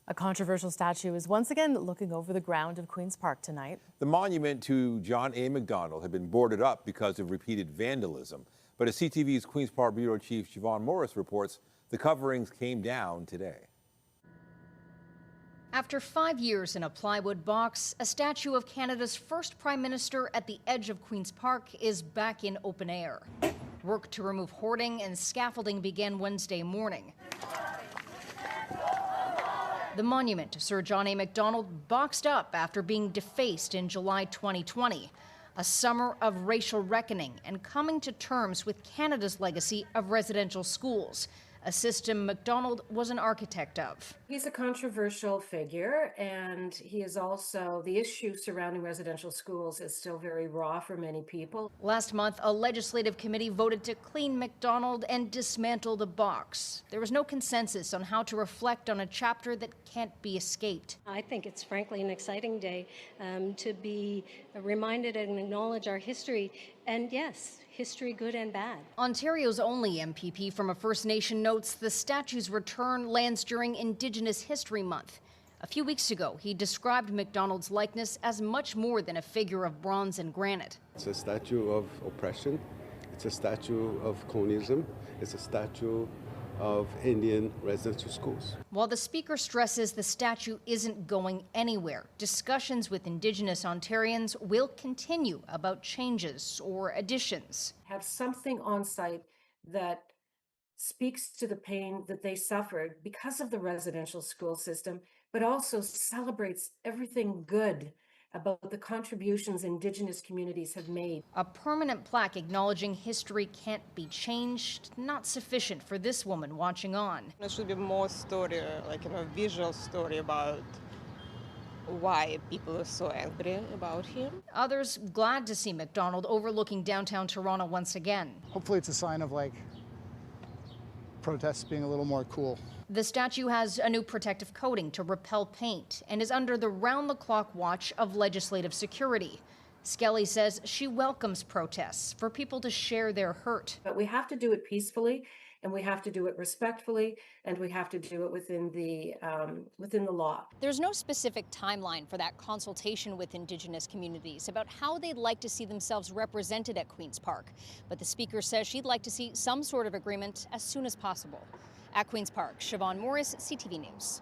A controversial statue is once again looking over the ground of Queen's Park tonight. The monument to John A. Macdonald had been boarded up because of repeated vandalism. But as CTV's Queen's Park Bureau Chief Siobhan Morris reports, the coverings came down today. After 5 years in a plywood box, a statue of Canada's first Prime Minister at the edge of Queen's Park is back in open air. Work to remove hoarding and scaffolding began Wednesday morning. The monument to Sir John A. Macdonald boxed up after being defaced in July 2020. A summer of racial reckoning and coming to terms with Canada's legacy of residential schools, a system Macdonald was an architect of. He's a controversial figure, and he is also, the issue surrounding residential schools is still very raw for many people. Last month, a legislative committee voted to clean Macdonald and dismantle the box. There was no consensus on how to reflect on a chapter that can't be escaped. I think it's frankly an exciting day to be reminded and acknowledge our history, and yes, history good and bad. Ontario's only MPP from a First Nation notes the statue's return lands during Indigenous History Month. A few weeks ago, he described Macdonald's likeness as much more than a figure of bronze and granite. It's a statue of oppression. It's a statue of colonialism. It's a statue of Indian residential schools. While the Speaker stresses the statue isn't going anywhere, discussions with Indigenous Ontarians will continue about changes or additions. Have something on site that speaks to the pain that they suffered because of the residential school system, but also celebrates everything good about the contributions Indigenous communities have made. A permanent plaque acknowledging history can't be changed, not sufficient for this woman watching on. There should be more story, like visual story about why people are so angry about him. Others glad to see Macdonald overlooking downtown Toronto once again. Hopefully it's a sign of protests being a little more cool. The statue has a new protective coating to repel paint and is under the round-the-clock watch of legislative security. Skelly says she welcomes protests for people to share their hurt. But we have to do it peacefully, and we have to do it respectfully, and we have to do it within the law. There's no specific timeline for that consultation with Indigenous communities about how they'd like to see themselves represented at Queen's Park. But the Speaker says she'd like to see some sort of agreement as soon as possible. At Queen's Park, Siobhan Morris, CTV News.